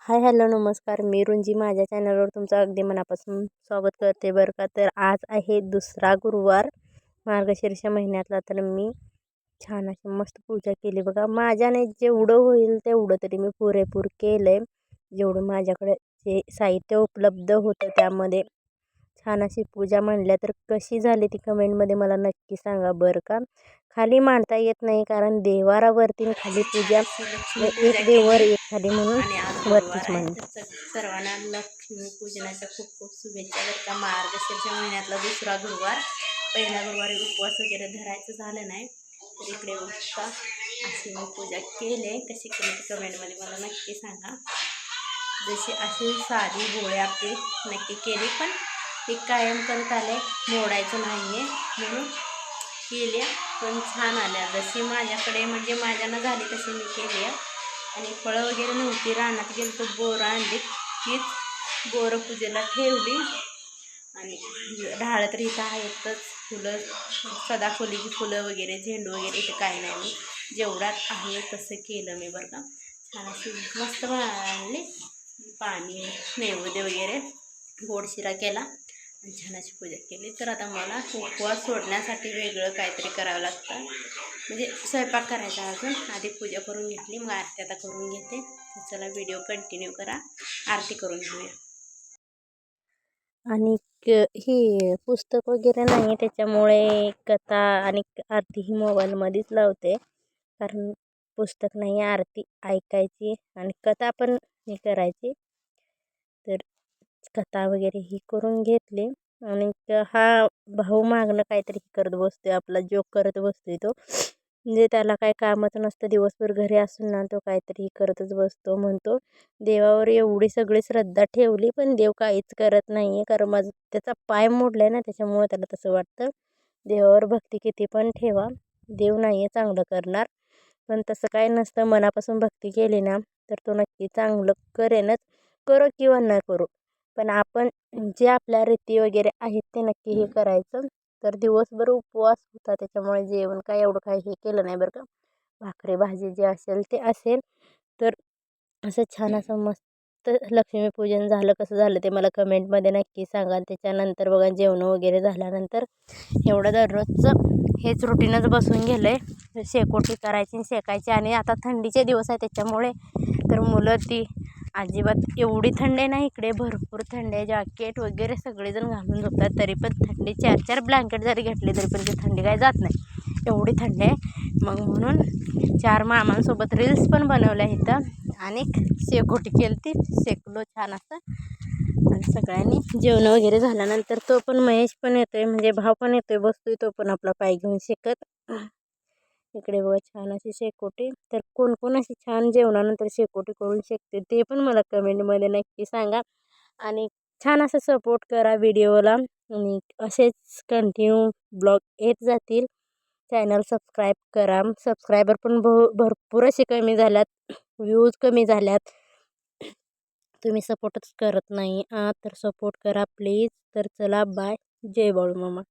Hi hello नमस्कार. मी रुंजी माझ्या चॅनलवर तुमचं अगदी मनापासून स्वागत करते बरं का. तर आज आहे दुसरा गुरुवार मार्गशीर्ष महिन्यातला. तर मी छान अशी मस्त पूजा केली बघा. माझ्याने जेवढं होईल तेवढं तरी मी पुरेपूर केलं आहे. जेवढं माझ्याकडे जे साहित्य उपलब्ध होतं त्यामध्ये छान अशी पूजा म्हणल्या तर कशी झाली ती कमेंटमध्ये मला नक्की सांगा बरं का. खाली मांडता येत नाही कारण देवारावरती आणि खाली पूजा एक देवर एक खाली म्हणून आणि आज वरतीच गुरुवार आहे म्हणून. तर सर्वांना लक्ष्मी पूजनाच्या खूप खूप शुभेच्छा बरं का. मार्गशीर्ष महिन्यातला दुसरा गुरुवार. पहिला गुरुवारी उपवास वगैरे धरायचं झालं नाही तर इकडे बघता अशी मी पूजा केली. कशी केली ती कमेंटमध्ये मला नक्की सांगा. जशी अशी साधी भोळे आपली नक्की केली पण ती कायम करत आले, मोडायचं नाही आहे म्हणून केल्या. पण छान आल्या जशी माझ्याकडे म्हणजे माझ्यानं झाली तशी मी केली आहे. आणि फळं वगैरे नव्हती, रानात गेलो तो बोरं आणली, हीच बोरं पूजेला ठेवली. आणि ढाळं तर इथं आहेतच फुलं, सदाफुलीची फुलं वगैरे, झेंडू वगैरे इथं काही नाही. मी जेवढ्यात आहे तसं केलं मी बरं का. छान अशी मस्त आणली, पाणी नैवेद्य वगैरे गोड शिरा केला आणि छान अशी पूजा केली. तर आता मला उपवास सोडण्यासाठी वेगळं काहीतरी करावं लागतं, म्हणजे स्वयंपाक करायचा. अजून आधी पूजा करून घेतली, मग आरती आता करून घेते. तर चला व्हिडिओ कंटिन्यू करा, आरती करून घेऊया. आणि ही पुस्तक वगैरे नाही त्याच्यामुळे कथा आणि आरती ही मोबाईलमध्येच लावते. कारण पुस्तक नाही, आरती ऐकायची आणि कथा पण हे करायची. तर कथा वगैरे ही करून घेतली. आणि हा भाऊ मागणं काहीतरी करत बसतोय, आपला जोक करत बसतोय तो. म्हणजे त्याला काय कामच नसतं, दिवसभर घरी असून ना तो काहीतरी करतच बसतो. म्हणतो देवावर एवढी सगळी श्रद्धा ठेवली पण देव काहीच करत नाही आहे. कारण माझं त्याचा पाय मोडला आहे ना, त्याच्यामुळे त्याला तसं वाटतं. देवावर भक्ती किती पण ठेवा, देव नाही आहे चांगलं करणार. पण तसं काय नसतं, मनापासून भक्ती केली ना तर तो नक्की चांगलं करेनच. करो किंवा न करो, पण आपण जे आपल्या रीती वगैरे आहेत ते नक्की हे करायचं. तर दिवसभर उपवास होता त्याच्यामुळे जेवण काय एवढं काही हे केलं नाही बरं का. भाकरी भाजी जे असेल ते असेल. तर असं छान असं मस्त लक्ष्मीपूजन झालं. कसं झालं ते मला कमेंटमध्ये नक्की सांगा. आणि त्याच्यानंतर बघा जेवण वगैरे झाल्यानंतर एवढं दररोजचं हेच रुटीनच बसून गेलं आहे. शेकोटी करायची शेकायची. आणि आता थंडीचे दिवस आहे त्याच्यामुळे तर मुलं ती अजिबात एवढी थंडी नाही, इकडे भरपूर थंडी आहे. जॅकेट वगैरे सगळेजण घालून झोपतात, तरी पण थंडी 4-4 ब्लँकेट जरी घेतले तरी पण ती थंडी काही जात नाही, एवढी थंडी आहे. मग म्हणून 4 मामांसोबत रील्स पण बनवल्या इथं आणि शेकोटी केली ती, शेकलो छान असं. आणि सगळ्यांनी जेवण वगैरे झाल्यानंतर तो पण महेश पण येतोय, म्हणजे भाव पण येतोय, बसतोय तो पण आपला पाय घेऊन शेकत. इकडे बघा छान अशी शेकोटी. तर कोण कोण अशी छान जेवणानंतर शेकोटी करून शेकते ते पण मला कमेंटमध्ये नक्की सांगा. आणि छान असं सपोर्ट करा व्हिडिओला. आणि असेच कंटिन्यू ब्लॉग येत जातील. चॅनल सबस्क्राईब करा. सबस्क्रायबर पण भरपूर असे कमी झाल्यात, व्ह्यूज कमी झाल्यात. तुम्ही सपोर्टच करत नाही तर सपोर्ट करा प्लीज. तर चला बाय, जय बाळू मामा.